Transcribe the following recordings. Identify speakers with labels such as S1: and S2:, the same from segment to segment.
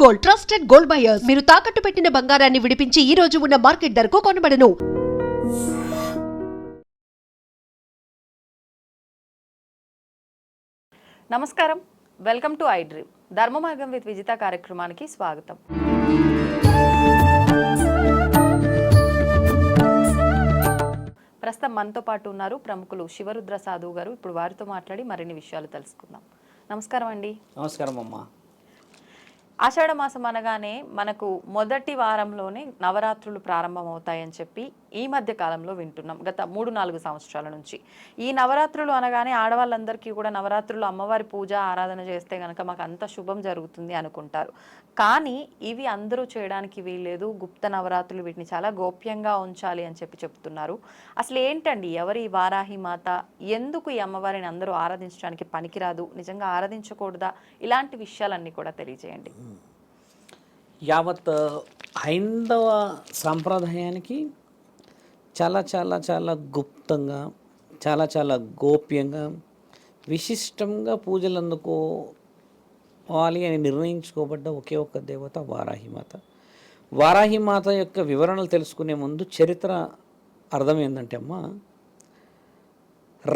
S1: Gold, trusted gold buyers. మీరు తాకట్టు పెట్టిన బంగారాన్ని విడిపించి ఈ రోజు ఉన్న మార్కెట్ ధరకు కొనబడను.
S2: నమస్కారం, వెల్కమ్ టు ఐ డ్రీమ్. ధర్మ మార్గం విత్ విజిత కార్యక్రమానికి స్వాగతం. ప్రస్తుతం మనతో పాటు ఉన్నారు ప్రముఖులు శివరుద్ర సాధువు గారు. ఇప్పుడు వారితో మాట్లాడి మరిన్ని విషయాలు తెలుసుకుందాం. నమస్కారం అండి.
S3: నమస్కారం అమ్మా.
S2: ఆషాఢ మాసం అనగానే మనకు మొదటి వారంలోనే నవరాత్రులు ప్రారంభమవుతాయని చెప్పి ఈ మధ్య కాలంలో వింటున్నాం, గత 3-4 సంవత్సరాల నుంచి. ఈ నవరాత్రులు అనగానే ఆడవాళ్ళందరికీ కూడా నవరాత్రులు అమ్మవారి పూజ ఆరాధన చేస్తే కనుక మాకు అంత శుభం జరుగుతుంది అనుకుంటారు. కానీ ఇవి అందరూ చేయడానికి వీల్లేదు, గుప్త నవరాత్రులు, వీటిని చాలా గోప్యంగా ఉంచాలి అని చెప్పి చెప్తున్నారు. అసలు ఏంటండి ఎవరి వారాహి మాత, ఎందుకు ఈ అమ్మవారిని అందరూ ఆరాధించడానికి పనికిరాదు, నిజంగా ఆరాధించకూడదా, ఇలాంటి విషయాలన్నీ కూడా తెలియజేయండి.
S3: యావత్ హైందవ సాంప్రదాయానికి చాలా చాలా చాలా గుప్తంగా, చాలా చాలా గోప్యంగా, విశిష్టంగా పూజలు అందుకోవాలి అని నిర్ణయించుకోబడ్డ ఒకే ఒక్క దేవత వారాహిమాత. వారాహిమాత యొక్క వివరణలు తెలుసుకునే ముందు చరిత్ర అర్థం ఏంటంటే అమ్మ,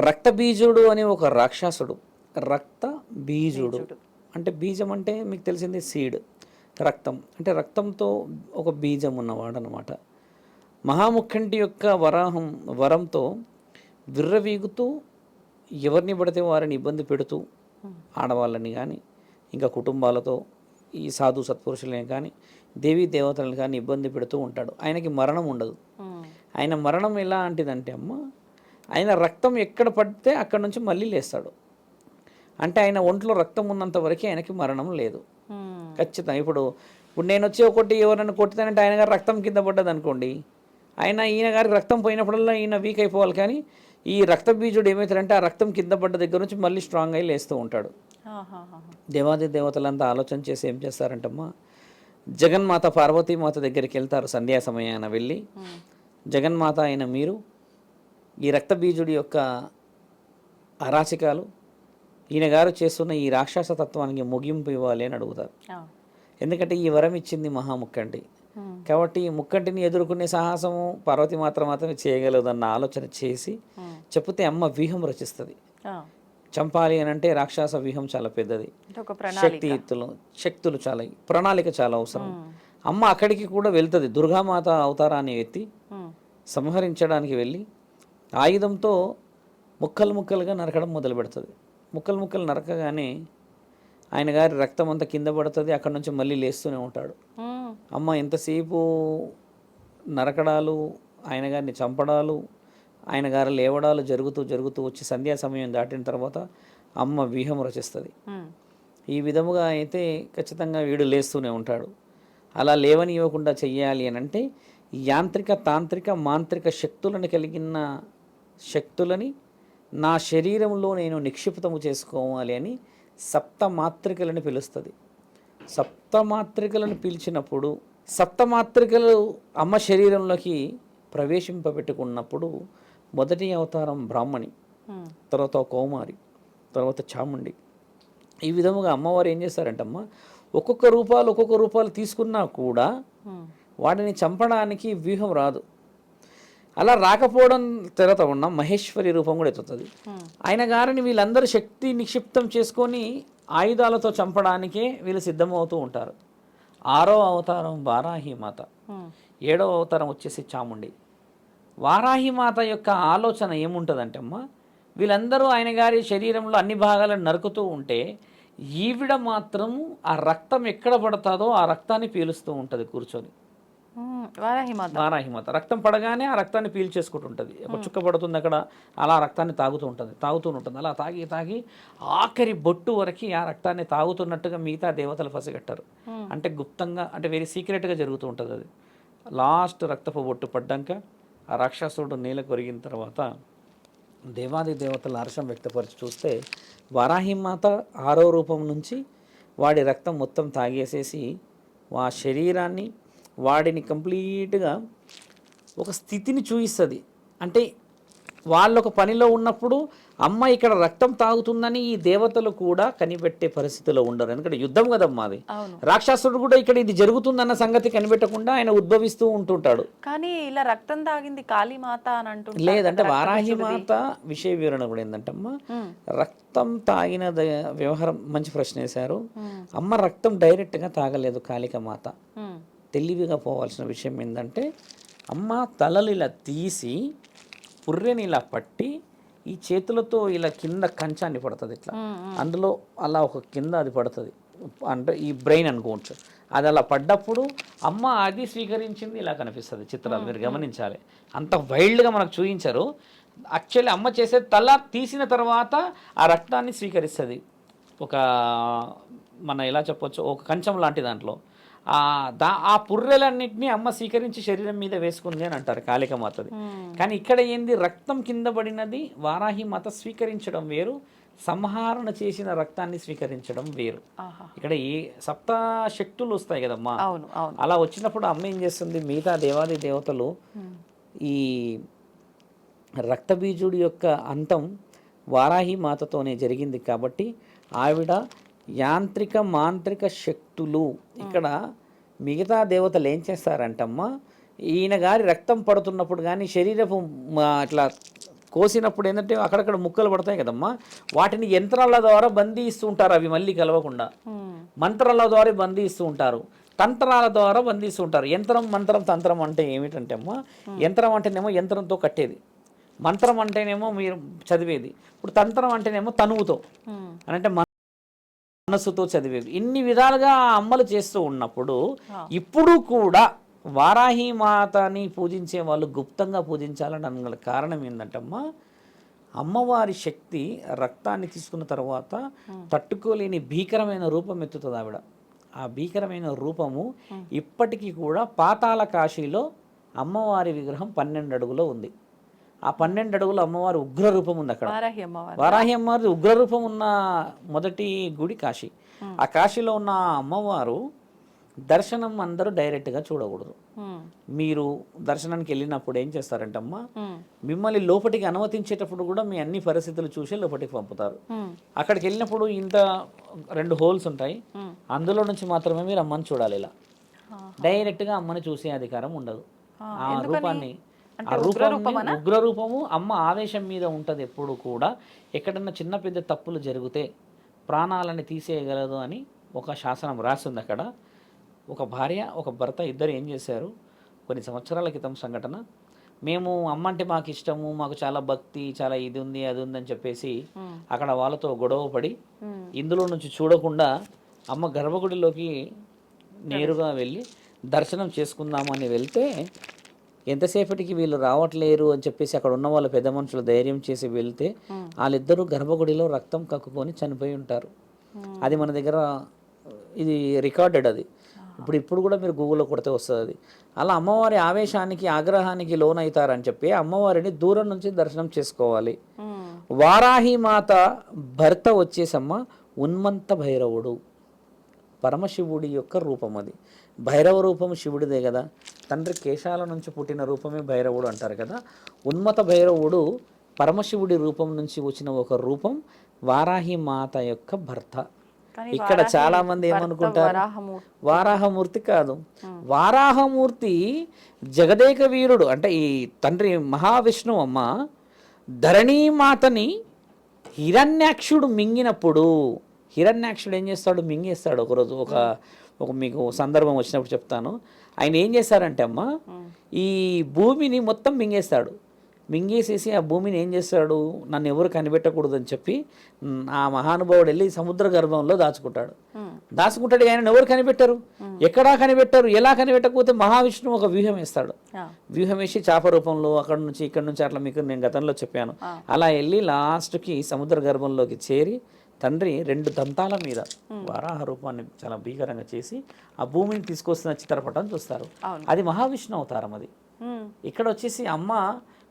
S3: రక్తబీజుడు అనే ఒక రాక్షసుడు, రక్త బీజుడు అంటే బీజం అంటే మీకు తెలిసింది సీడ్, రక్తం అంటే రక్తంతో ఒక బీజం ఉన్నవాడు అనమాట. మహాముఖంటి యొక్క వరంతో విర్రవీగుతూ ఎవరిని పడితే వారిని ఇబ్బంది పెడుతూ, ఆడవాళ్ళని కానీ ఇంకా కుటుంబాలతో ఈ సాధు సత్పురుషులని కానీ దేవీ దేవతలను కానీ ఇబ్బంది పెడుతూ ఉంటాడు. ఆయనకి మరణం ఉండదు. ఆయన మరణం ఎలాంటిదంటే అమ్మ, ఆయన రక్తం ఎక్కడ పడితే అక్కడ నుంచి మళ్ళీ లేస్తాడు. అంటే ఆయన ఒంట్లో రక్తం ఉన్నంత వరకు ఆయనకి మరణం లేదు ఖచ్చితంగా. ఇప్పుడు నేను వచ్చి ఒకటి ఎవరైనా కొట్టితానంటే ఆయన గారు రక్తం కింద పడ్డది అనుకోండి, ఈయన గారికి రక్తం పోయినప్పుడల్లా ఈయన వీక్ అయిపోవాలి. కానీ ఈ రక్త బీజుడు ఏమవుతాడంటే ఆ రక్తం కింద పడ్డ దగ్గర నుంచి మళ్ళీ స్ట్రాంగ్ అయి లేస్తూ ఉంటాడు. దేవాది దేవతలంతా ఆలోచన చేసి ఏం చేస్తారంటమ్మా, జగన్మాత పార్వతీమాత దగ్గరికి వెళ్తారు. సంధ్యా సమయాన వెళ్ళి, జగన్మాత అయిన మీరు ఈ రక్త బీజుడి యొక్క అరాచకాలు, ఈయన గారు చేస్తున్న ఈ రాక్షస తత్వానికి ముగింపు ఇవ్వాలి అని అడుగుతారు. ఎందుకంటే ఈ వరం ఇచ్చింది మహాముక్కంటి కాబట్టి ఈ ముక్కంటిని ఎదుర్కొనే సాహసము పార్వతి మాత్రమే చేయగలదన్న ఆలోచన చేసి చెప్తే అమ్మ వ్యూహం రచిస్తుంది. చంపాలి అని అంటే రాక్షస వ్యూహం చాలా పెద్దది, శక్తులు చాలా, ప్రణాళిక చాలా అవసరం. అమ్మ అక్కడికి కూడా వెళ్తుంది. దుర్గామాత అవతారాన్ని ఎత్తి సంహరించడానికి వెళ్ళి ఆయుధంతో ముక్కలుగా నరకడం మొదలు పెడుతుంది. ముక్కలు నరకగానే ఆయన గారి రక్తం అంతా కింద పడుతుంది. అక్కడ నుంచి మళ్ళీ లేస్తూనే ఉంటాడు. అమ్మ ఎంతసేపు నరకడాలు, ఆయన గారిని చంపడాలు, ఆయన గారు లేవడాలు జరుగుతూ వచ్చి సంధ్యా సమయం దాటిన తర్వాత అమ్మ వ్యూహం రచిస్తుంది. ఈ విధముగా అయితే ఖచ్చితంగా వీడు లేస్తూనే ఉంటాడు. అలా లేవనివ్వకుండా చెయ్యాలి అని అంటే యాంత్రిక, తాంత్రిక, మాంత్రిక శక్తులను కలిగిన శక్తులని నా శరీరంలో నేను నిక్షిప్తము చేసుకోవాలి అని సప్తమాత్రికలను పిలుస్తుంది. సప్తమాత్రికలను పిలిచినప్పుడు, సప్తమాత్రికలు అమ్మ శరీరంలోకి ప్రవేశింపబెట్టుకున్నప్పుడు మొదటి అవతారం బ్రాహ్మణి, తర్వాత కౌమారి, తర్వాత చాముండి. ఈ విధముగా అమ్మవారు ఏం చేస్తారంటమ్మా, ఒక్కొక్క రూపాలు తీసుకున్నా కూడా వాటిని చంపడానికి వ్యూహం రాదు. అలా రాకపోవడం తర్వాత ఉన్న మహేశ్వరి రూపం కూడా ఎత్తుతుంది. ఆయన గారిని వీళ్ళందరూ శక్తి నిక్షిప్తం చేసుకొని ఆయుధాలతో చంపడానికే వీళ్ళు సిద్ధమవుతూ ఉంటారు. 6వ అవతారం వారాహిమాత, 7వ అవతారం వచ్చేసి చాముండి. వారాహిమాత యొక్క ఆలోచన ఏముంటుందంటే అమ్మ, వీళ్ళందరూ ఆయన గారి శరీరంలో అన్ని భాగాలను నరుకుతూ ఉంటే ఈవిడ మాత్రము ఆ రక్తం ఎక్కడ పడుతుందో ఆ రక్తాన్ని పీలుస్తూ ఉంటుంది కూర్చొని. వారాహిమాత రక్తం పడగానే ఆ రక్తాన్ని పీల్చేసుకుంటుంటుంది. ఒక చుక్క పడుతుంది అక్కడ, అలా రక్తాన్ని తాగుతూ ఉంటుంది. అలా తాగి ఆఖరి బొట్టు వరకు ఆ రక్తాన్ని తాగుతున్నట్టుగా మిగతా దేవతలు పసిగట్టారు. అంటే గుప్తంగా, అంటే వెరీ సీక్రెట్గా జరుగుతూ ఉంటుంది అది. లాస్ట్ రక్తపు బొట్టు పడ్డాక ఆ రాక్షసుడు నేల కొరిగిన తర్వాత దేవాది దేవతల హర్షం వ్యక్తపరిచి చూస్తే వారాహిమాత 6వ రూపం నుంచి వాడి రక్తం మొత్తం తాగేసేసి ఆ శరీరాన్ని, వాడిని కంప్లీట్గా ఒక స్థితిని చూపిస్తుంది. అంటే వాళ్ళు ఒక పనిలో ఉన్నప్పుడు అమ్మ ఇక్కడ రక్తం తాగుతుందని ఈ దేవతలు కూడా కనిపెట్టే పరిస్థితిలో ఉండరు. ఎందుకంటే యుద్ధం కదమ్మా అది. రాక్షసుడు కూడా ఇక్కడ ఇది జరుగుతుందన్న సంగతి కనిపెట్టకుండా ఆయన ఉద్భవిస్తూ ఉంటుంటాడు.
S2: కానీ ఇలా రక్తం తాగింది కాళీమాత అని అంటుంటారు.
S3: లేదంటే వారాహి మాత విషయ వివరణ కూడా ఏంటంటమ్మా, రక్తం తాగిన వ్యవహారం మంచి ప్రశ్న వేశారు. అమ్మ రక్తం డైరెక్ట్గా తాగలేదు కాళిక మాత. తెలివిగా పోవాల్సిన విషయం ఏంటంటే, అమ్మ తలలు ఇలా తీసి పుర్రెని ఇలా పట్టి ఈ చేతులతో ఇలా కింద కంచాన్ని పడుతుంది ఇట్లా, అందులో అలా ఒక కింద అది పడుతుంది, అంటే ఈ బ్రెయిన్ అనుకోవచ్చు. అది అలా పడ్డప్పుడు అమ్మ అది స్వీకరించింది ఇలా కనిపిస్తుంది చిత్రాలు. మీరు గమనించాలి, అంత వైల్డ్గా మనకు చూపించారు. యాక్చువల్లీ అమ్మ చేసే తల తీసిన తర్వాత ఆ రక్తాన్ని స్వీకరిస్తుంది. ఒక మన ఎలా చెప్పొచ్చు, ఒక కంచం లాంటి దాంట్లో ఆ పుర్రెలన్నింటినీ అమ్మ స్వీకరించి శరీరం మీద వేసుకుంది అని అంటారు కాళిక మాతది. కానీ ఇక్కడ ఏంది, రక్తం కింద పడినది వారాహి మాత స్వీకరించడం వేరు, సంహరణ చేసిన రక్తాన్ని స్వీకరించడం వేరు. ఇక్కడ ఈ సప్త శక్తులు వస్తాయి కదమ్మా, అలా వచ్చినప్పుడు అమ్మ ఏం చేస్తుంది, మిగతా దేవాది దేవతలు ఈ రక్తబీజుడి యొక్క అంతం వారాహి మాతతోనే జరిగింది కాబట్టి ఆవిడ యాంత్రిక మాంత్రిక శక్తులు. ఇక్కడ మిగతా దేవతలు ఏం చేస్తారంటమ్మా, ఈయన గారి రక్తం పడుతున్నప్పుడు కానీ శరీరపు అట్లా కోసినప్పుడు ఏంటంటే అక్కడక్కడ ముక్కలు పడతాయి కదమ్మా, వాటిని యంత్రాల ద్వారా బంధిస్తూ ఉంటారు, అవి మళ్ళీ కలవకుండా. మంత్రాల ద్వారా బంధిస్తూ ఉంటారు, తంత్రాల ద్వారా బంధిస్తూ ఉంటారు. యంత్రం మంత్రం తంత్రం అంటే ఏమిటంటే అమ్మా, యంత్రం అంటేనేమో యంత్రంతో కట్టేది, మంత్రం అంటేనేమో మీరు చదివేది, ఇప్పుడు తంత్రం అంటేనేమో తనువుతో అంటే మనస్సుతో చదివేది. ఇన్ని విధాలుగా అమ్మలు చేస్తూ ఉన్నప్పుడు ఇప్పుడు కూడా వారాహి మాతని పూజించే వాళ్ళు గుప్తంగా పూజించాలని అన్న కారణం ఏంటంటమ్మా, అమ్మవారి శక్తి రక్తాన్ని తీసుకున్న తర్వాత తట్టుకోలేని భీకరమైన రూపం ఎత్తుతుంది ఆవిడ. ఆ భీకరమైన రూపము ఇప్పటికీ కూడా పాతాళ కాశీలో అమ్మవారి విగ్రహం 12 అడుగులో ఉంది. ఆ 12 అడుగుల అమ్మవారి ఉగ్ర రూపం ఉంది అక్కడ. వారాహి అమ్మవారి ఉగ్ర రూపం ఉన్న మొదటి గుడి కాశీ. ఆ కాశీలో ఉన్న అమ్మవారు దర్శనం అందరూ డైరెక్ట్గా చూడకూడదు. మీరు దర్శనానికి వెళ్ళినప్పుడు ఏం చేస్తారంటమ్మా, మిమ్మల్ని లోపలికి అనుమతించేటప్పుడు కూడా మీ అన్ని పరిస్థితులు చూసి లోపలికి పంపుతారు. అక్కడికి వెళ్ళినప్పుడు ఇంత 2 హోల్స్ ఉంటాయి, అందులో నుంచి మాత్రమే మీరు అమ్మని చూడాలి. ఇలా డైరెక్ట్గా అమ్మని చూసే అధికారం ఉండదు. ఆ రూపాన్ని, ఆ రూపాన్ని ఉగ్ర రూపము అమ్మ ఆవేశం మీద ఉంటుంది ఎప్పుడు కూడా. ఎక్కడన్నా చిన్న పెద్ద తప్పులు జరిగితే ప్రాణాలని తీసేయగలదు అని ఒక శాసనం రాస్తుంది అక్కడ. ఒక భార్య ఒక భర్త ఇద్దరు ఏం చేశారు, కొన్ని సంవత్సరాల క్రితం సంఘటన, మేము అమ్మ అంటే మాకు ఇష్టము, మాకు చాలా భక్తి, చాలా ఇది ఉంది అది ఉందని చెప్పేసి అక్కడ వాళ్ళతో గొడవ పడి ఇందులో నుంచి చూడకుండా అమ్మ గర్భగుడిలోకి నేరుగా వెళ్ళి దర్శనం చేసుకుందామని వెళ్తే ఎంతసేపటికి వీళ్ళు రావట్లేరు అని చెప్పేసి అక్కడ ఉన్న వాళ్ళ పెద్ద మనుషులు ధైర్యం చేసి వెళ్తే వాళ్ళిద్దరూ గర్భగుడిలో రక్తం కక్కుకొని చనిపోయి ఉంటారు. అది మన దగ్గర ఇది రికార్డెడ్. అది ఇప్పుడు కూడా మీరు గూగుల్లో కొడితే వస్తుంది అది. అలా అమ్మవారి ఆవేశానికి ఆగ్రహానికి లోనవుతారని చెప్పి అమ్మవారిని దూరం నుంచి దర్శనం చేసుకోవాలి. వారాహి మాత భర్త వచ్చేసమ్మ ఉన్మంత భైరవుడు, పరమశివుడి యొక్క రూపం. అది భైరవ రూపం శివుడిదే కదా, తండ్రి కేశాల నుంచి పుట్టిన రూపమే భైరవుడు అంటారు కదా. ఉన్మత భైరవుడు పరమశివుడి రూపం నుంచి వచ్చిన ఒక రూపం వారాహి మాత యొక్క భర్త. ఇక్కడ చాలా మంది ఏమనుకుంటారు, వారాహమూర్తి కాదు, వారాహమూర్తి జగదేక వీరుడు అంటే ఈ తండ్రి మహావిష్ణువు. అమ్మ ధరణీమాతని హిరణ్యాక్షుడు మింగినప్పుడు, హిరణ్యాక్షుడు ఏం చేస్తాడు, మింగేస్తాడు. ఒకరోజు ఒక మీకు సందర్భం వచ్చినప్పుడు చెప్తాను. ఆయన ఏం చేస్తారంటే అమ్మ ఈ భూమిని మొత్తం మింగేస్తాడు. మింగేసేసి ఆ భూమిని ఏం చేస్తాడు, నన్ను ఎవరు కనిపెట్టకూడదని చెప్పి ఆ మహానుభావుడు వెళ్ళి సముద్ర గర్భంలో దాచుకుంటాడు. ఆయన ఎవరు కనిపెట్టారు, ఎక్కడా కనిపెట్టారు. ఎలా కనిపెట్టకపోతే మహావిష్ణువు ఒక వ్యూహం వేస్తాడు. వ్యూహం వేసి చేప రూపంలో అక్కడ నుంచి ఇక్కడ నుంచి అట్లా మీకు నేను గతంలో చెప్పాను. అలా వెళ్ళి లాస్ట్కి సముద్ర గర్భంలోకి చేరి తండ్రి 2 దంతాల మీద వారాహ రూపాన్ని చాలా భీకరంగా చేసి ఆ భూమిని తీసుకొస్తున్న చిత్రపటం చూస్తారు. అది మహావిష్ణు అవతారం. అది ఇక్కడ వచ్చేసి అమ్మ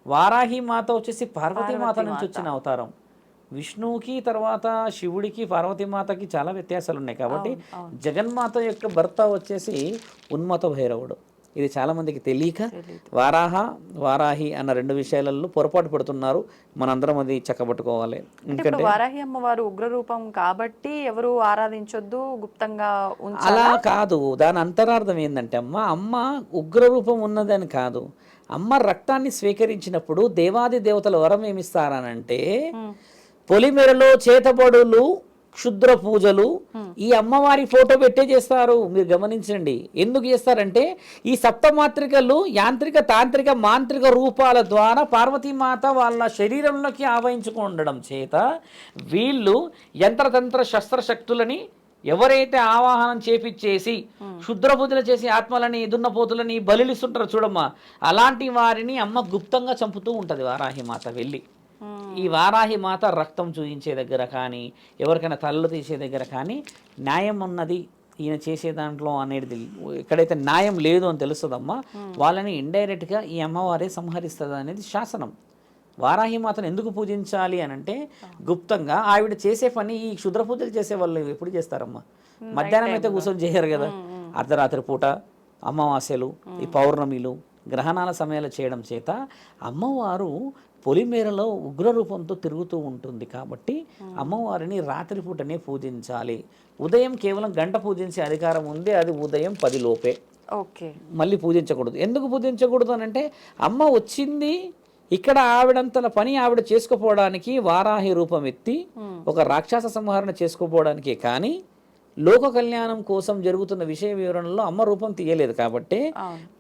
S3: వారాహి మాత వచ్చేసి పార్వతీమాత నుంచి వచ్చిన అవతారం. విష్ణువుకి తర్వాత శివుడికి పార్వతీమాతకి చాలా వ్యత్యాసాలు ఉన్నాయి. కాబట్టి జగన్మాత యొక్క భర్త వచ్చేసి ఉన్మత భైరవుడు. ఇది చాలామందికి తెలియక వారాహి అన్న రెండు విషయాలలో పొరపాటు పడుతున్నారు. మనందరం అది చక్కబట్టుకోవాలి.
S2: ఇప్పుడు వారాహి అమ్మవారు ఉగ్రరూపం కాబట్టి ఎవరు ఆరాధించొద్దు, గుప్తంగా
S3: అలా కాదు. దాని అంతరార్థం ఏంటంటే అమ్మ ఉగ్రరూపం ఉన్నదని కాదు. అమ్మ రక్తాన్ని స్వీకరించినప్పుడు దేవాది దేవతల వరం ఏమిస్తారనంటే పొలిమేరలో చేతబడులు, క్షుద్ర పూజలు ఈ అమ్మవారి ఫోటో పెట్టే చేస్తారు. మీరు గమనించండి. ఎందుకు చేస్తారంటే ఈ సప్తమాత్రికలు యాంత్రిక, తాంత్రిక, మాంత్రిక రూపాల ద్వారా పార్వతీమాత వాళ్ళ శరీరంలోకి ఆవహించుకుండడం చేత వీళ్ళు యంత్రతంత్ర శస్త్రశక్తులని ఎవరైతే ఆవాహనం చేపిచ్చేసి క్షుద్ర పూజలు చేసి ఆత్మలని, దున్నపోతులని బలిస్తుంటారో చూడమ్మా, అలాంటి వారిని అమ్మ గుప్తంగా చంపుతూ ఉంటుంది వారాహి మాత వెళ్ళి. ఈ వారాహి మాత రక్తం చూయించే దగ్గర కానీ, ఎవరికైనా తలలు తీసే దగ్గర కానీ న్యాయం ఉన్నది ఈయన చేసే దాంట్లో అనేది ఎక్కడైతే న్యాయం లేదు అని తెలుస్తుందమ్మా, వాళ్ళని ఇండైరెక్ట్గా ఈ అమ్మవారే సంహరిస్తుంది అనేది శాసనం. వారాహి మాతను ఎందుకు పూజించాలి అని అంటే గుప్తంగా ఆవిడ చేసే పని ఈ క్షుద్ర పూజలు చేసే వాళ్ళు ఎప్పుడు చేస్తారమ్మా? మధ్యాహ్నం అయితే కూర్చొని చేయరు కదా. అర్ధరాత్రి పూట, అమావాస్యలు, ఈ పౌర్ణమిలు, గ్రహణాల సమయాలు చేయడం చేత అమ్మవారు పొలిమేరలో ఉగ్రరూపంతో తిరుగుతూ ఉంటుంది. కాబట్టి అమ్మవారిని రాత్రిపూటనే పూజించాలి. ఉదయం కేవలం గంట పూజించే అధికారం ఉంది, అది ఉదయం 10 లోపే.
S2: ఓకే,
S3: మళ్ళీ పూజించకూడదు. ఎందుకు పూజించకూడదు అని అంటే అమ్మ వచ్చింది ఇక్కడ ఆవిడంతల పని ఆవిడ చేసుకోపోవడానికి, వారాహి రూపం ఎత్తి ఒక రాక్షస సంహరణ చేసుకోపోవడానికే కానీ లోక కళ్యాణం కోసం జరుగుతున్న విషయ వివరణలో అమ్మ రూపం తీయలేదు. కాబట్టి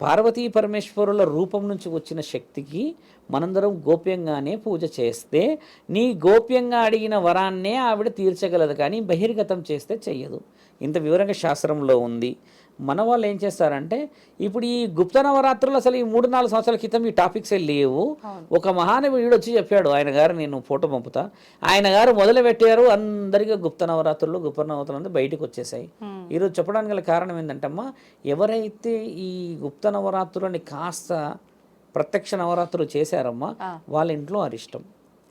S3: పార్వతీ పరమేశ్వరుల రూపం నుంచి వచ్చిన శక్తికి మనందరం గోప్యంగానే పూజ చేస్తే నీ గోప్యంగా అడిగిన వరాన్నే ఆవిడ తీర్చగలదు, కానీ బహిర్గతం చేస్తే చెయ్యదు. ఇంత వివరంగా శాస్త్రంలో ఉంది. మన వాళ్ళు ఏం చేస్తారంటే ఇప్పుడు ఈ గుప్త నవరాత్రులు అసలు ఈ 3-4 సంవత్సరాల క్రితం ఈ టాపిక్సే లేవు. ఒక మహానవుడు వచ్చి చెప్పాడు, ఆయన గారు నేను ఫోటో పంపుతా, ఆయన గారు మొదలు పెట్టారు, అందరికీ గుప్త నవరాత్రులు బయటకు వచ్చేసాయి. ఈరోజు చెప్పడానికి గల కారణం ఏంటంటమ్మా, ఎవరైతే ఈ గుప్త నవరాత్రులని కాస్త ప్రత్యక్ష నవరాత్రులు చేశారమ్మా వాళ్ళ ఇంట్లో అరిష్టం.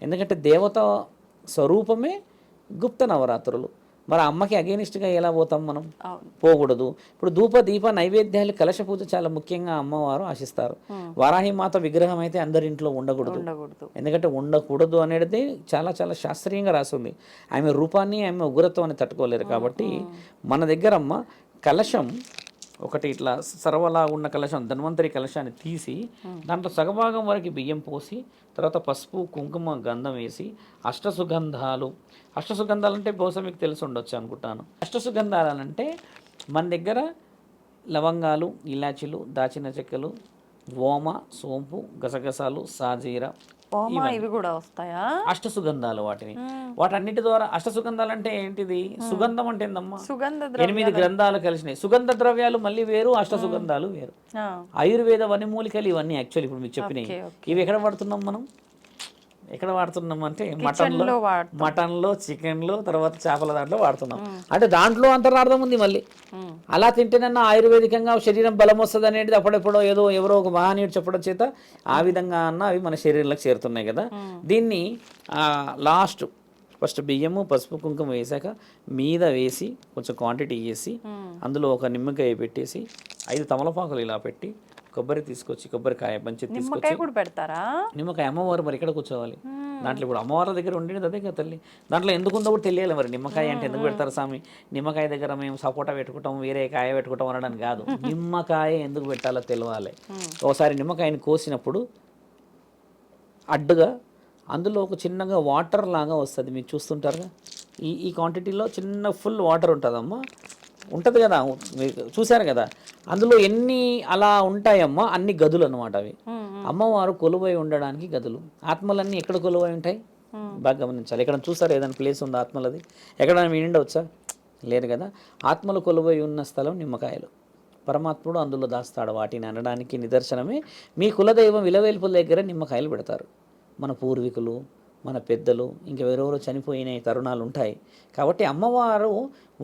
S3: ఎందుకంటే దేవత స్వరూపమే గుప్త నవరాత్రులు. మరి అమ్మకి అగేనిస్ట్గా ఎలా పోతాం మనం? పోకూడదు. ఇప్పుడు ధూప దీప నైవేద్యాలు, కలశ పూజ చాలా ముఖ్యంగా అమ్మవారు ఆశిస్తారు. వారాహి మాత విగ్రహం అయితే అందరింట్లో ఉండకూడదు. ఎందుకంటే ఉండకూడదు అనేది చాలా చాలా శాస్త్రీయంగా రాసింది. ఆమె రూపాన్ని, ఆమె ఉగ్రత్వాన్ని తట్టుకోలేరు. కాబట్టి మన దగ్గర అమ్మ కలశం ఒకటి ఇట్లా సర్వలా ఉన్న కలశం, ధన్వంతరి కలశాన్ని తీసి దాంట్లో సగభాగం వరకు బియ్యం పోసి తర్వాత పసుపు, కుంకుమ, గంధం వేసి అష్టసుగంధాలు అంటే బహుశా మీకు తెలిసి ఉండొచ్చు అనుకుంటాను. అష్టసుగంధాలు అంటే మన దగ్గర లవంగాలు, ఇలాచీలు, దాచిన చెక్కలు, ఓమ, సోంపు, గసగసాలు, సాజీర,
S2: ఇవి కూడా వస్తాయా?
S3: అష్టసుగంధాలు. వాటన్నిటి ద్వారా అష్టసుగంధాలు అంటే ఏంటిది? సుగంధం అంటే ఏందమ్మా? 8 గ్రంథాలు కలిసినాయి. సుగంధ ద్రవ్యాలు మళ్ళీ వేరు, అష్టసుగంధాలు వేరు. ఆయుర్వేద వనమూలికలు ఇవన్నీ యాక్చువల్లీ ఇప్పుడు మీకు చెప్పినాయి. ఇవి ఎక్కడ వాడుతున్నాం మనం? ఎక్కడ వాడుతున్నాం అంటే మటన్లో, చికెన్లో, తర్వాత చేపల దాంట్లో వాడుతున్నాం. అంటే దాంట్లో అంతరార్థం ఉంది. మళ్ళీ అలా తింటేనన్నా ఆయుర్వేదికంగా శరీరం బలం వస్తుంది అనేది అప్పుడెప్పుడో ఎవరో ఒక మహానీయుడు చెప్పడం చేత ఆ విధంగా అన్న అవి మన శరీరంలోకి చేరుతున్నాయి కదా. దీన్ని ఫస్ట్ బియ్యము, పసుపు, కుంకుమ వేసాక మీద వేసి కొంచెం క్వాంటిటీ వేసి అందులో ఒక నిమ్మకాయ పెట్టేసి 5 తమలపాకులు ఇలా పెట్టి కొబ్బరి తీసుకొచ్చి, కొబ్బరికాయ మంచి తీసుకొచ్చి
S2: పెడతారా?
S3: నిమ్మకాయ అమ్మవారు మరి ఎక్కడ కూర్చోవాలి? దాంట్లో ఇప్పుడు అమ్మవారి దగ్గర ఉండేది అదే కదా తల్లి. దాంట్లో ఎందుకుందో కూడా తెలియాలి. మరి నిమ్మకాయ అంటే ఎందుకు పెడతారు స్వామి? నిమ్మకాయ దగ్గర మేము సపోటా పెట్టుకుంటాం, వేరే కాయ పెట్టుకుంటాం అనడానికి కాదు. నిమ్మకాయ ఎందుకు పెట్టాలో తెలియాలి. ఒకసారి నిమ్మకాయని కోసినప్పుడు అడ్డుగా అందులో ఒక చిన్నగా వాటర్ లాగా వస్తుంది. మీరు చూస్తుంటారుగా ఈ క్వాంటిటీలో చిన్న ఫుల్ వాటర్ ఉంటుందమ్మా, ఉంటుంది కదా, మీరు చూశారు కదా. అందులో ఎన్ని అలా ఉంటాయమ్మా, అన్ని గదులు అనమాట అవి. అమ్మవారు కొలువై ఉండడానికి గదులు. ఆత్మలన్నీ ఎక్కడ కొలువై ఉంటాయి బాగా గమనించాలి. ఎక్కడ చూసారు ఏదైనా ప్లేస్ ఉందా ఆత్మలది? ఎక్కడైనా వినిండవచ్చా? లేదు కదా. ఆత్మలు కొలువై ఉన్న స్థలం నిమ్మకాయలు. పరమాత్ముడు అందులో దాస్తాడు. వాటిని అనడానికి నిదర్శనమే మీ కులదైవం విలవేల్పుల దగ్గర నిమ్మకాయలు పెడతారు. మన పూర్వీకులు, మన పెద్దలు, ఇంకెవరెవరో చనిపోయిన తరుణాలు ఉంటాయి. కాబట్టి అమ్మవారు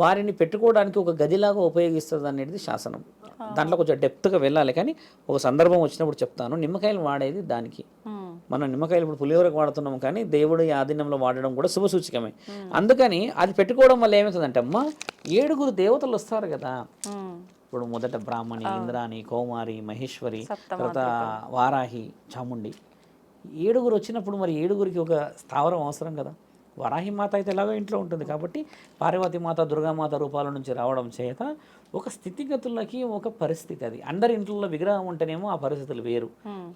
S3: వారిని పెట్టుకోవడానికి ఒక గదిలాగా ఉపయోగిస్తుంది అనేది శాసనం. దాంట్లో కొంచెం డెప్త్గా వెళ్ళాలి, కానీ ఒక సందర్భం వచ్చినప్పుడు చెప్తాను. నిమ్మకాయలు వాడేది దానికి. మనం నిమ్మకాయలు ఇప్పుడు పులిహోరకు వాడుతున్నాం, కానీ దేవుడు ఆధీనంలో వాడడం కూడా శుభసూచకమే. అందుకని అది పెట్టుకోవడం వల్ల ఏమవుతుందంటే అమ్మ 7 దేవతలు వస్తారు కదా. ఇప్పుడు మొదట బ్రాహ్మణి, ఇంద్రాణి, కౌమారి, మహేశ్వరి, తర్వాత వారాహి, చాముండి, 7 వచ్చినప్పుడు మరి 7కి ఒక స్థావరం అవసరం కదా. వరాహి మాత అయితే ఎలాగో ఇంట్లో ఉంటుంది కాబట్టి పార్వతి మాత, దుర్గామాత రూపాల నుంచి రావడం చేత ఒక స్థితిగతులకి ఒక పరిస్థితి. అది అందరి ఇంట్లో విగ్రహం ఉంటేనేమో ఆ పరిస్థితులు వేరు,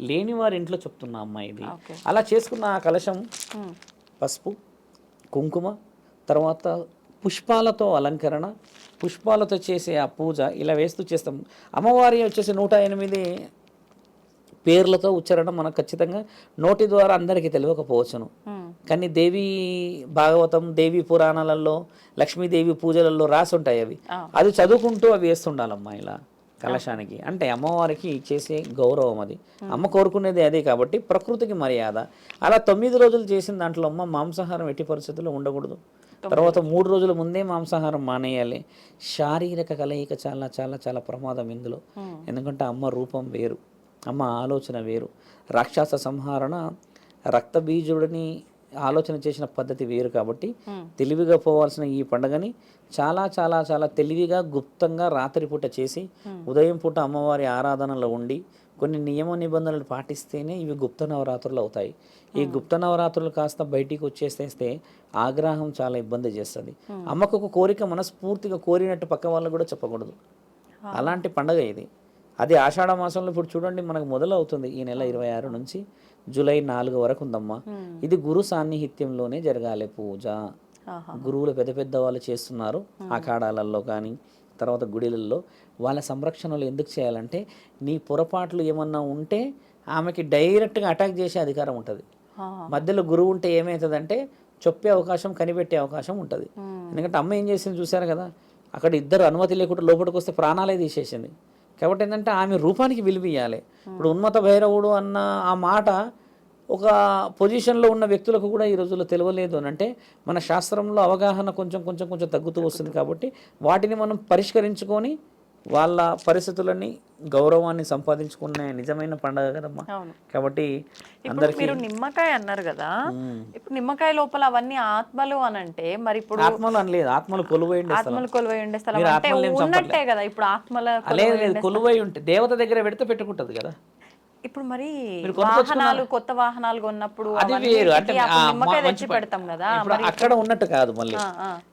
S3: లేని వారి ఇంట్లో చెప్తున్నా అమ్మా ఇది. అలా చేసుకున్న ఆ కలశం పసుపు, కుంకుమ, తర్వాత పుష్పాలతో అలంకరణ, పుష్పాలతో చేసే ఆ పూజ ఇలా వేస్తూ చేస్తాం. అమ్మవారి వచ్చేసి 108 పేర్లతో ఉచ్చారణ మనకు ఖచ్చితంగా నోటి ద్వారా అందరికీ తెలియకపోవచ్చును. కానీ దేవి భాగవతం, దేవి పురాణాలలో, లక్ష్మీదేవి పూజలలో రాసి ఉంటాయి. అది చదువుకుంటూ అవి వేస్తుండాలమ్మా ఇలా కలశానికి. అంటే అమ్మవారికి చేసే గౌరవం అది. అమ్మ కోరుకునేది అదే కాబట్టి ప్రకృతికి మర్యాద. అలా 9 రోజులు చేసిన దాంట్లో అమ్మ మాంసాహారం ఎట్టి పరిస్థితుల్లో ఉండకూడదు. తర్వాత 3 రోజుల ముందే మాంసాహారం మానేయాలి. శారీరక కలయిక చాలా చాలా చాలా ప్రమాదం ఇందులో. ఎందుకంటే అమ్మ రూపం వేరు, అమ్మ ఆలోచన వేరు. రాక్షస సంహరణ రక్తబీజుడిని ఆలోచన చేసిన పద్ధతి వేరు కాబట్టి తెలివిగా పోవాల్సిన ఈ పండుగని చాలా చాలా చాలా తెలివిగా గుప్తంగా రాత్రిపూట చేసి ఉదయం పూట అమ్మవారి ఆరాధనలో ఉండి కొన్ని నియమ నిబంధనలు పాటిస్తేనే ఇవి గుప్త నవరాత్రులు అవుతాయి. ఈ గుప్త నవరాత్రులు కాస్త బయటికి వచ్చేస్తే ఆగ్రహం చాలా ఇబ్బంది చేస్తుంది. అమ్మకు ఒక కోరిక మనస్ఫూర్తిగా కోరినట్టు పక్క వాళ్ళు కూడా చెప్పకూడదు. అలాంటి పండుగ ఇది. అది ఆషాఢ మాసంలో ఇప్పుడు చూడండి మనకు మొదలవుతుంది. ఈ నెల 26 నుంచి జూలై 4 వరకు ఉందమ్మా. ఇది గురు సాన్నిహిత్యంలోనే జరగాలి పూజ. గురువులు పెద్ద పెద్ద వాళ్ళు చేస్తున్నారు అఖాడాలలో కానీ తర్వాత గుడిలలో. వాళ్ళ సంరక్షణలు ఎందుకు చేయాలంటే నీ పొరపాట్లు ఏమన్నా ఉంటే ఆమెకి డైరెక్ట్గా అటాక్ చేసే అధికారం ఉంటుంది. మధ్యలో గురువు ఉంటే ఏమవుతుందంటే చెప్పే అవకాశం, కనిపెట్టే అవకాశం ఉంటుంది. ఎందుకంటే అమ్మ ఏం చేసింది చూశారు కదా, అక్కడ ఇద్దరు అనుమతి లేకుండా లోపలికి వస్తే ప్రాణాలే తీసేసింది. కాబట్టి ఏంటంటే ఆమె రూపానికి విలువ ఇవ్వాలి. ఇప్పుడు ఉన్మత భైరవుడు అన్న ఆ మాట ఒక పొజిషన్లో ఉన్న వ్యక్తులకు కూడా ఈ రోజుల్లో తెలియలేదు అని అంటే మన శాస్త్రంలో అవగాహన కొంచెం కొంచెం కొంచెం తగ్గుతూ వస్తుంది. కాబట్టి వాటిని మనం పరిష్కరించుకొని వాళ్ళ పరిస్థితులని, గౌరవాన్ని సంపాదించుకునే నిజమైన పండుగ కదమ్మా. కాబట్టి అందరికీ
S2: మీరు నిమ్మకాయ అన్నారు కదా, ఇప్పుడు నిమ్మకాయ లోపల అవన్నీ ఆత్మలు అని అంటే మరి ఇప్పుడు
S3: ఆత్మలు అనలేదు, ఆత్మలు కొలువై ఉండే
S2: స్థలం అంటే ఉన్నట్టే కదా. ఇప్పుడు ఆత్మల
S3: లేదు, కొలువై ఉంటే దేవత దగ్గర పెడితే పెట్టుకుంటది కదా.
S2: ఇప్పుడు మరి వాహనాలు, కొత్త వాహనాలు కొన్నప్పుడు
S3: అది వేరు. అంటే
S2: నిమ్మకాయ తెచ్చి పెడతాం కదా,
S3: అక్కడ ఉన్నట్టు కాదు. మళ్ళీ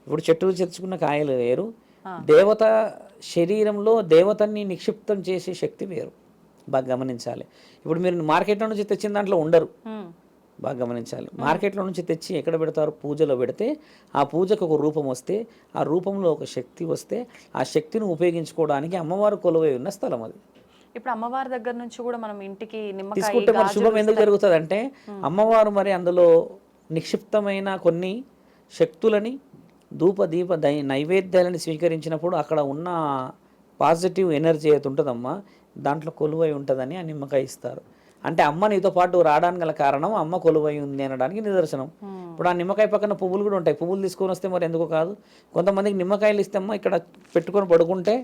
S3: ఇప్పుడు చెట్టు తెచ్చుకున్న కాయలు వేరు, దేవత శరీరంలో దేవతని నిక్షిప్తం చేసే శక్తి వేరు. బాగా గమనించాలి. ఇప్పుడు మీరు మార్కెట్లో నుంచి తెచ్చిన దాంట్లో ఉండరు, బాగా గమనించాలి. మార్కెట్లో నుంచి తెచ్చి ఎక్కడ పెడతారు? పూజలో పెడితే ఆ పూజకు ఒక రూపం వస్తే, ఆ రూపంలో ఒక శక్తి వస్తే, ఆ శక్తిని ఉపయోగించుకోవడానికి అమ్మవారు కొలువై ఉన్న స్థలం అది.
S2: ఇప్పుడు అమ్మవారి దగ్గర నుంచి కూడా మనం ఇంటికి
S3: తీసుకుంటే మరి శుభం ఎందుకు జరుగుతుంది అంటే అమ్మవారు మరి అందులో నిక్షిప్తమైన కొన్ని శక్తులని ధూప దీప నైవేద్యాలని స్వీకరించినప్పుడు అక్కడ ఉన్న పాజిటివ్ ఎనర్జీ అయితే ఉంటుందమ్మా దాంట్లో కొలువై ఉంటుందని ఆ నిమ్మకాయ ఇస్తారు. అంటే అమ్మ నీతో పాటు రావడానికి గల కారణం అమ్మ కొలువై ఉంది అనడానికి నిదర్శనం. ఇప్పుడు ఆ నిమ్మకాయ పక్కన పువ్వులు కూడా ఉంటాయి, పువ్వులు తీసుకొని వస్తే మరి ఎందుకు కాదు. కొంతమందికి నిమ్మకాయలు ఇస్తే అమ్మ ఇక్కడ పెట్టుకొని పడుకుంటే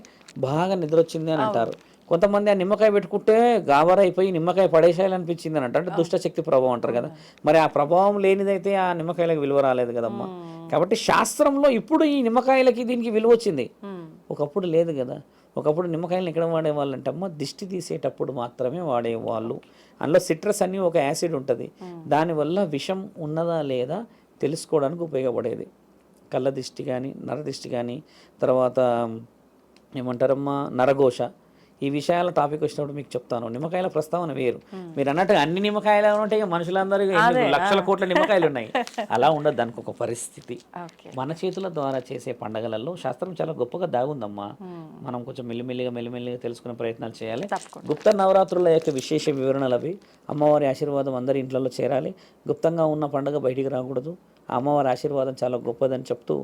S3: బాగా నిద్ర వచ్చింది అని అంటారు. కొంతమంది ఆ నిమ్మకాయ పెట్టుకుంటే గాబరైపోయి నిమ్మకాయ పడేసేయాలనిపించింది అని అంటే దుష్టశక్తి ప్రభావం అంటారు కదా. మరి ఆ ప్రభావం లేనిదైతే ఆ నిమ్మకాయలకు విలువ రాలేదు కదమ్మా. కాబట్టి శాస్త్రంలో ఇప్పుడు ఈ నిమ్మకాయలకి దీనికి విలువ వచ్చింది, ఒకప్పుడు లేదు కదా. ఒకప్పుడు నిమ్మకాయలను ఎక్కడ వాడేవాళ్ళు అంటే అమ్మ దిష్టి తీసేటప్పుడు మాత్రమే వాడేవాళ్ళు. అందులో సిట్రస్ అని ఒక యాసిడ్ ఉంటుంది, దానివల్ల విషం ఉన్నదా లేదా తెలుసుకోవడానికి ఉపయోగపడేది. కళ్ళ దిష్టి కానీ, నరదిష్టి కానీ, తర్వాత ఏమంటారమ్మా నరఘోష, ఈ విషయాల టాపిక్ వచ్చినప్పుడు మీకు చెప్తాను. నిమ్మకాయల ప్రస్తావన వేరు. మీరు అన్నట్టుగా అన్ని నిమ్మకాయలు ఉంటాయి, మనుషులందరూ లక్షల కోట్ల నిమ్మకాయలు ఉన్నాయి, అలా ఉండదు. దానికి ఒక పరిస్థితి. మన చేతుల ద్వారా చేసే పండగలలో శాస్త్రం చాలా గొప్పగా దాగుందమ్మా. మనం కొంచెం మెల్లిమెల్లిగా తెలుసుకునే ప్రయత్నాలు చేయాలి. గుప్త నవరాత్రుల యొక్క విశేష వివరణలు అవి. అమ్మవారి ఆశీర్వాదం అందరి ఇంట్లలో చేరాలి. గుప్తంగా ఉన్న పండుగ బయటికి రాకూడదు. అమ్మవారి ఆశీర్వాదం చాలా గొప్పదని చెప్తూ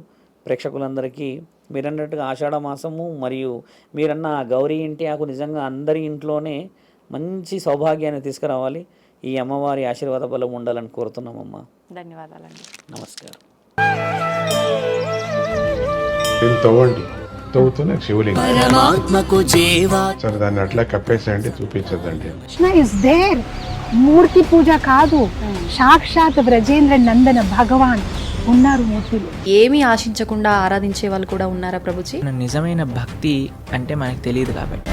S3: ప్రేక్షకులందరికీ మీరన్నట్టుగా ఆషాఢ మాసము మరియు మీరన్న గౌరీ ఇంటి ఆకు నిజంగా అందరి ఇంట్లోనే మంచి సౌభాగ్యాన్ని తీసుకురావాలి. ఈ అమ్మవారి ఆశీర్వాద బలం ఉండాలని కోరుతున్నామమ్మా.
S2: ధన్యవాదాలండి.
S3: నమస్కారం.
S4: తవ్వుతూనే శివలింగం సరే దాన్ని అట్లా కప్పేసేయండి, చూపించదండి.
S5: మూర్తి పూజ కాదు, సాక్షాత్ బ్రజేంద్ర నందన భగవాన్ ఉన్నారు మూర్తులు.
S2: ఏమీ ఆశించకుండా ఆరాధించే వాళ్ళు కూడా ఉన్నారా ప్రభుజీ?
S6: నిజమైన భక్తి అంటే మనకు తెలియదు కాబట్టి